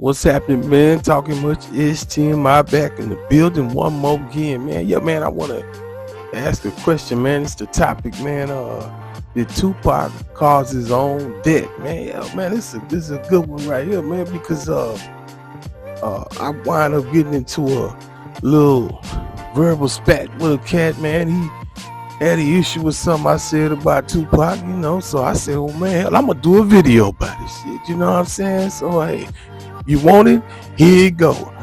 What's happening, man? Talking much HTMI back in the building one more again, man. Yeah, man, I want to ask a question, man. It's the topic, man. Did Tupac cause his own death, man? Yeah, man, this is a good one right here, man, because I wind up getting into a little verbal spat with a cat, man. He had an issue with something I said about Tupac, so I said, oh man, hell, I'm gonna do a video about this shit, you know what I'm saying? So hey, you want it? Here you go.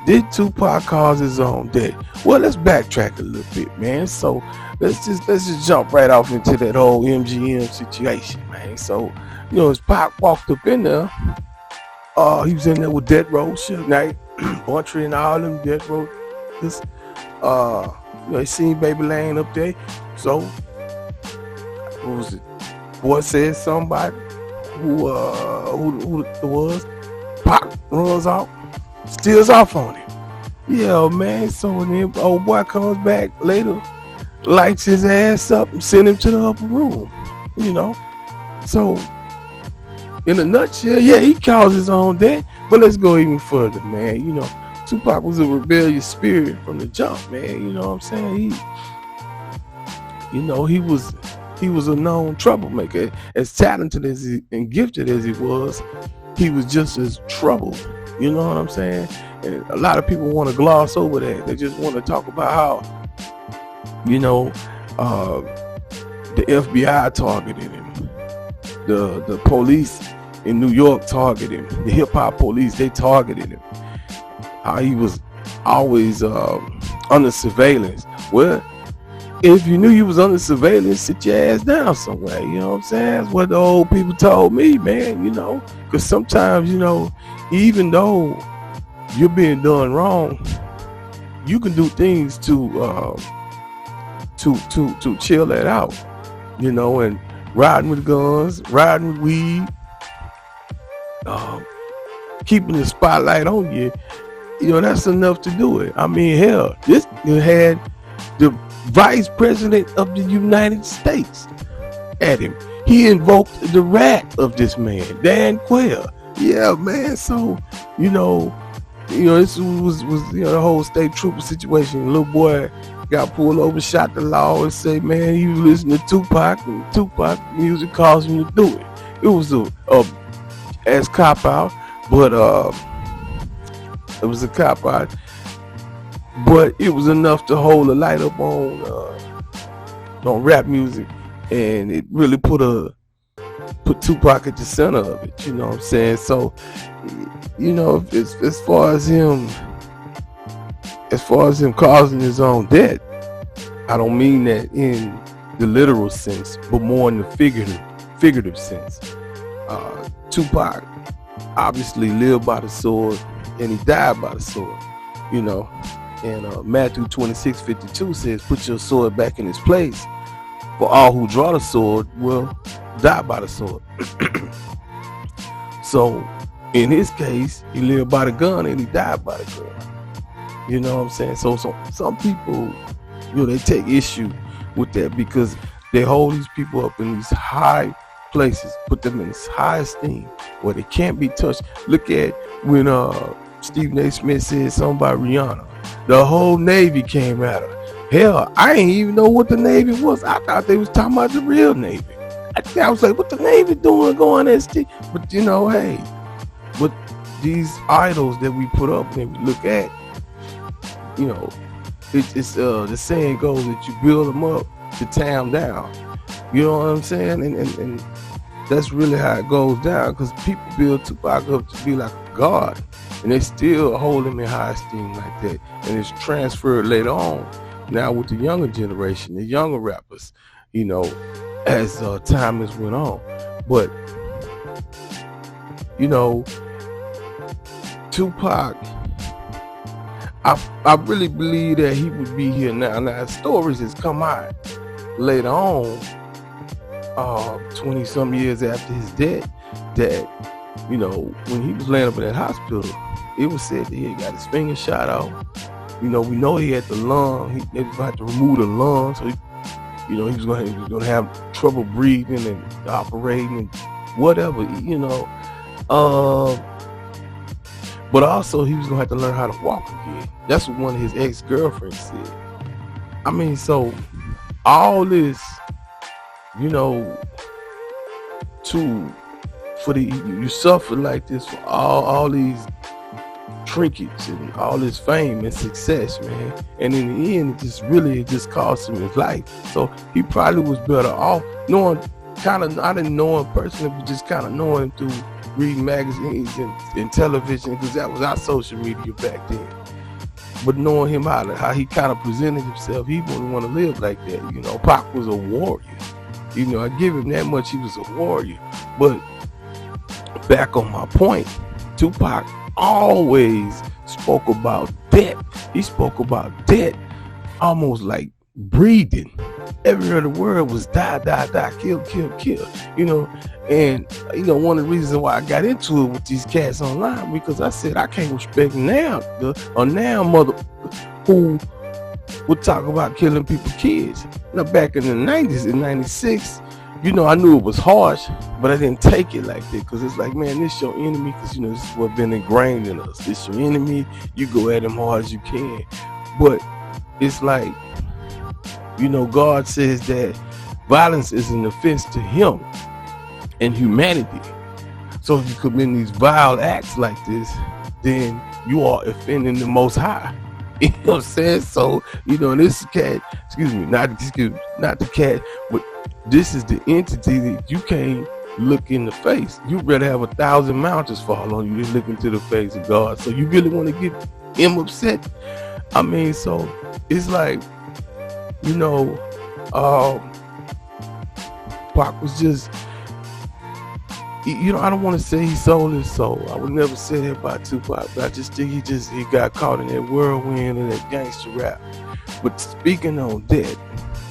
Did Tupac cause his own death? Well, let's backtrack a little bit, man. So let's just jump right off into that whole MGM situation, man. So, as Pac walked up in there, he was in there with Death Row, Suge Knight, Buntry and all them Death Row. They seen Baby Lane up there. So, what was it? Boy said somebody who it was. Pac runs off, steals off on him. Yeah, man. So then old boy comes back later, lights his ass up and send him to the upper room. So in a nutshell, yeah, he caused his own death. But let's go even further, man. Tupac was a rebellious spirit from the jump, man. You know what I'm saying? He was a known troublemaker. As talented and gifted as he was just as troubled. You know what I'm saying? And a lot of people want to gloss over that. They just want to talk about how, the FBI targeted him, the police in New York targeted him, the hip hop police, they targeted him. How he was always under surveillance. Well, if you knew you was under surveillance, sit your ass down somewhere. You know what I'm saying? That's what the old people told me, man. Because sometimes, even though you're being done wrong, you can do things to chill that out. And riding with guns, riding with weed, keeping the spotlight on you. That's enough to do it. I mean, hell, this had the Vice President of the United States at him. He invoked the wrath of this man, Dan Quayle. Yeah, man. So, this was the whole state trooper situation. The little boy got pulled over, shot the law, and say, man, he was listening to Tupac, and Tupac music caused him to do it. It was a ass cop out, but it was a cop out, but it was enough to hold a light up on rap music, and it really put Tupac at the center of it. You know what I'm saying? So, as far as him causing his own death, I don't mean that in the literal sense, but more in the figurative sense. Tupac obviously lived by the sword, and he died by the sword, and Matthew 26:52 says, put your sword back in its place, for all who draw the sword will die by the sword. So in his case, he lived by the gun and he died by the gun. You know what I'm saying? So some people, they take issue with that because they hold these people up in these high places, put them in this high esteem where they can't be touched. Look at when Stephen A. Smith said something about Rihanna. The whole Navy came at her. Hell, I ain't even know what the Navy was. I thought they was talking about the real Navy. I was like, what the Navy doing going at Steve? But hey, but these idols that we put up and we look at, it's the saying goes that you build them up to tear them down. You know what I'm saying? And that's really how it goes down, because people build Tupac up to be like a god, and they still hold him in high esteem like that, and it's transferred later on. Now with the younger generation, the younger rappers, as time has went on. But Tupac, I really believe that he would be here now. Now stories has come out later on, 20 some years after his death, that when he was laying up in that hospital, it was said that he had got his finger shot off. We know he had the lung. They was about to remove the lung, so he was going to have trouble breathing and operating and whatever. But also he was gonna have to learn how to walk again. That's what one of his ex-girlfriends said. I mean, so all this, you know, to for the you suffer like this for all these trinkets and all this fame and success, man. And in the end, it just cost him his life. So he probably was better off knowing, I didn't know him personally, but just kind of knowing him through reading magazines and television, because that was our social media back then. But knowing him how he kind of presented himself, he wouldn't want to live like that. You know, Pac was a warrior. You know, I give him that much. He was a warrior. But back on my point, Tupac always spoke about death. He spoke about death almost like breathing. Every other word was die, die, die, kill, kill, kill. You know, and you know, one of the reasons why I got into it with these cats online, because I said I can't respect now mother who would talk about killing people's kids. Now back in the 90s, in 96, you know, I knew it was harsh, but I didn't take it like that, because it's like, man, this your enemy, because, you know, this is what's been ingrained in us. This your enemy, you go at him hard as you can. But it's like, you know, God says that violence is an offense to him and humanity. So if you commit these vile acts like this, then you are offending the Most High. You know what I'm saying? So, you know, this cat, not the cat, but this is the entity that you can't look in the face. You'd rather have 1,000 mountains fall on you than look into the face of God. So you really want to get him upset? I mean, so it's like, you know, Pac was just, you know, I don't want to say he sold his soul. I would never say that about Tupac, but I just think he got caught in that whirlwind and that gangster rap. But speaking on that,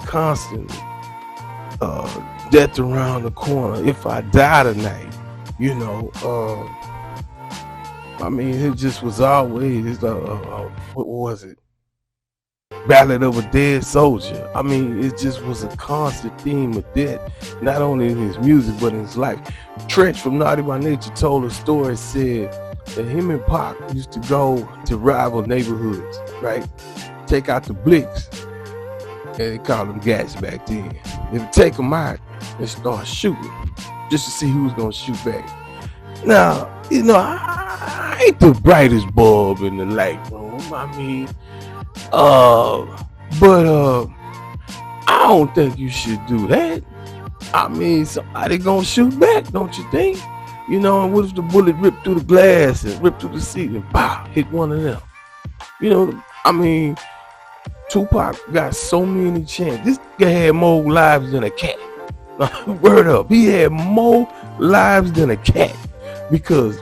constantly, death around the corner, if I die tonight, you know, I mean, it just was always, what was it? Ballad of a Dead Soldier. I mean, it just was a constant theme of death, not only in his music, but in his life. Trench from Naughty by Nature told a story, said that him and Pac used to go to rival neighborhoods, right? Take out the blicks, and they called them gats back then. They would take them out and start shooting, just to see who was gonna shoot back. Now, you know, I ain't the brightest bulb in the light room. I mean, but I don't think you should do that. I mean, somebody gonna shoot back, don't you think? You know, and what if the bullet ripped through the glass and ripped through the seat and pow, hit one of them? You know, I mean, Tupac got so many chances. This guy had more lives than a cat. Word up, he had more lives than a cat, because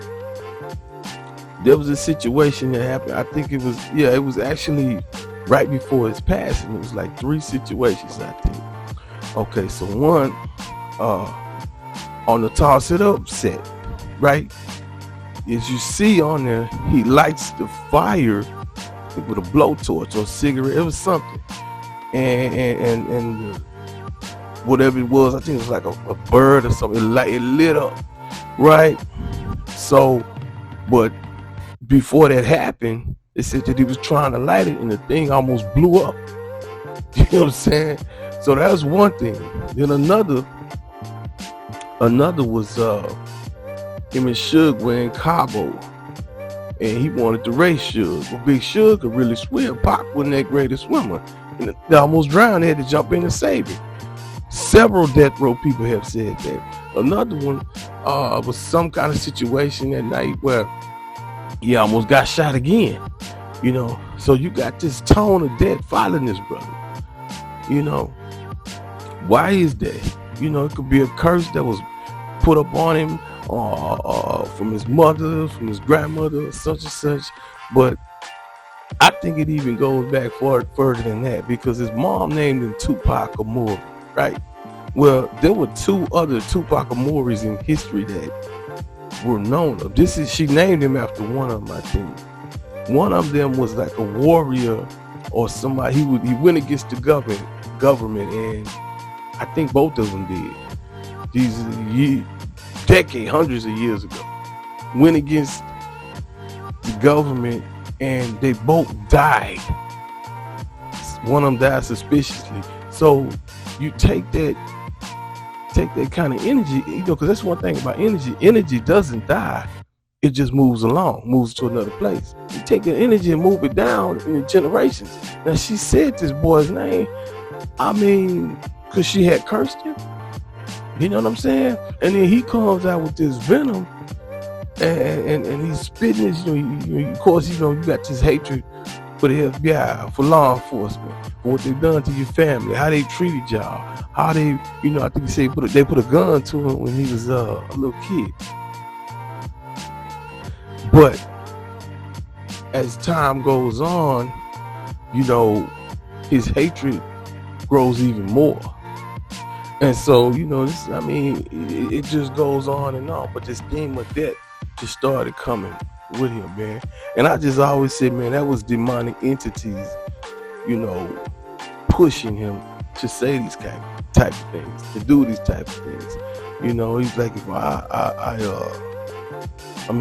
there was a situation that happened. I think it was actually right before his passing. It was like 3 situations, I think. Okay, so one, on the Toss It Up set, right? As you see on there, he lights the fire with a blowtorch or a cigarette. It was something, and whatever it was, I think it was like a bird or something. It lit up, right? So, but before that happened, they said that he was trying to light it and the thing almost blew up. You know what I'm saying? So that was one thing. Then another was him and Suge were in Cabo, and he wanted to race Suge. But Big Suge could really swim. Pac wasn't that great a swimmer, and they almost drowned. They had to jump in and save him. Several death row people have said that. Another one was some kind of situation that night where he almost got shot again. You know, so you got this tone of death following this brother. You know, why is that? You know, it could be a curse that was put up on him from his mother, from his grandmother, such and such. But I think it even goes back further than that, because his mom named him Tupac Amore, right? Well, there were 2 other Tupac Amores in history that were known of. She named him after one of them, I think. One of them was like a warrior or somebody. He went against the government, and I think both of them did. These hundreds of years ago, went against the government, and they both died. One of them died suspiciously. So you take that kind of energy, because that's one thing about energy. Energy doesn't die. It just moves along, moves to another place. You take the energy and move it down in the generations. Now, she said this boy's name, because she had cursed him. You know what I'm saying? And then he comes out with this venom, and he's spitting this, of course, you got this hatred for the FBI, for law enforcement, for what they've done to your family, how they treated y'all, how they, I think he said they put a gun to him when he was a little kid. But as time goes on, his hatred grows even more. And so, it just goes on and on. But this theme of death just started coming with him, man. And I just always said, man, that was demonic entities, pushing him to say these type of things, to do these type of things. He's like, if I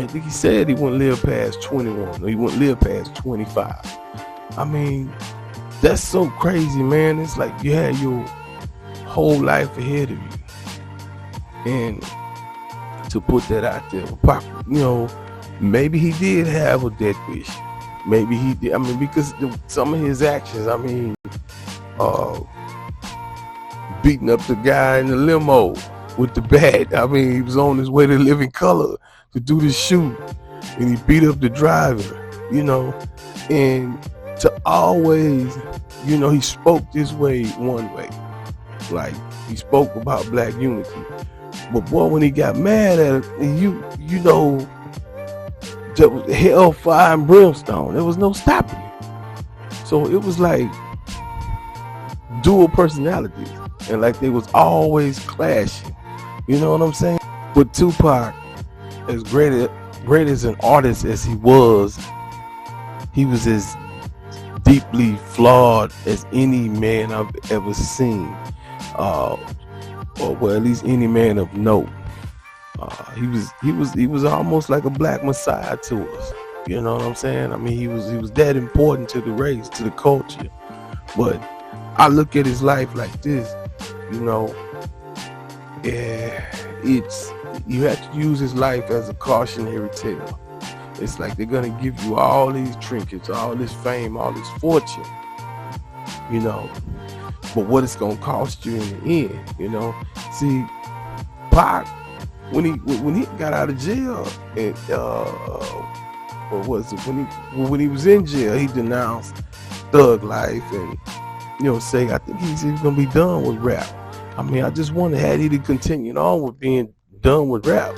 think he said he wouldn't live past 21, or he wouldn't live past 25. That's so crazy, man. It's like you had your whole life ahead of you, and to put that out there, maybe he did have a death wish. Maybe he did. Because some of his actions, beating up the guy in the limo with the bat. He was on his way to Living Color to do the shoot, and he beat up the driver, and to always, he spoke this way, one way. Like, he spoke about black unity. But boy, when he got mad at it, there was hellfire and brimstone. There was no stopping it. So it was like dual personalities, and like they was always clashing. You know what I'm saying? But Tupac, as great as an artist as he was as deeply flawed as any man I've ever seen, or well, at least any man of note. He was almost like a black messiah to us. You know what I'm saying? He was that important to the race, to the culture. But I look at his life like this, you have to use his life as a cautionary tale. It's like they're gonna give you all these trinkets, all this fame, all this fortune, but what it's gonna cost you in the end, See, Pac, when he got out of jail, and or was it when he was in jail, he denounced thug life and say, I think he's gonna be done with rap. I just wonder, had he continued on with being done with rap,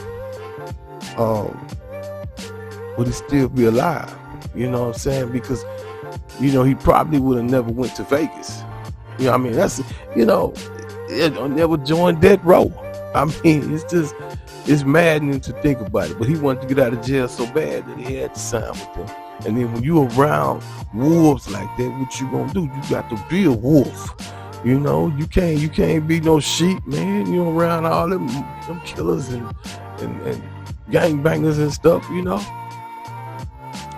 would he still be alive? You know what I'm saying? Because he probably would have never went to Vegas. That's never joined Death Row. It's maddening to think about it. But he wanted to get out of jail so bad that he had to sign with them. And then when you around wolves like that, what you gonna do? You got to be a wolf. You can't be no sheep, man. You around all them killers and gangbangers and stuff,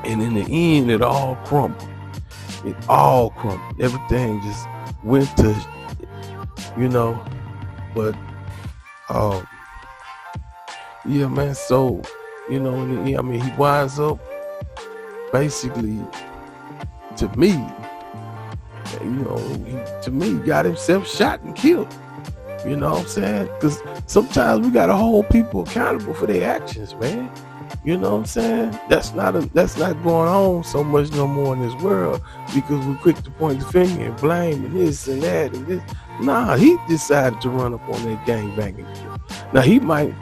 And in the end, it all crumbled. Everything just went to, But yeah, man. So, in the end, he winds up basically, to me, he got himself shot and killed. You know what I'm saying? Because sometimes we gotta hold people accountable for their actions, man. You know what I'm saying? That's not going on so much no more in this world, because we're quick to point the finger and blame and this and that and this. Nah, he decided to run up on that gangbanging. Now he might,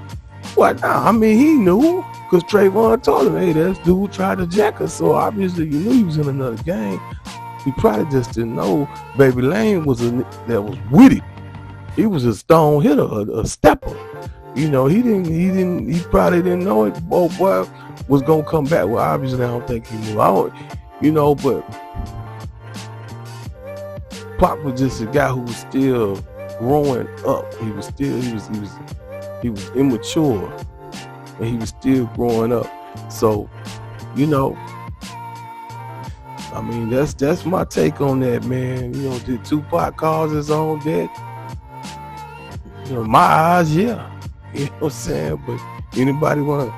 he knew, because Trayvon told him, hey, that dude tried to jack us, so obviously you knew he was in another gang. He probably just didn't know Baby Lane was that was with him. He was a stone hitter, a stepper. He probably didn't know it. Old boy was gonna come back. Well, obviously I don't think he knew. But Pop was just a guy who was still growing up. He was immature, and he was still growing up. So You know, I mean, that's my take on that, man. You know, did Tupac cause his own death? You know, my eyes, yeah. You know what I'm saying? But anybody want to,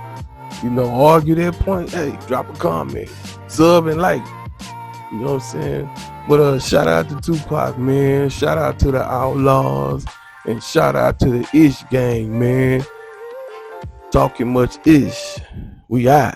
you know, argue that point? Hey, drop a comment, sub and like. You know what I'm saying? But shout out to Tupac, man. Shout out to the Outlaws, and shout out to the Ish Gang, man. Talking much ish. We out.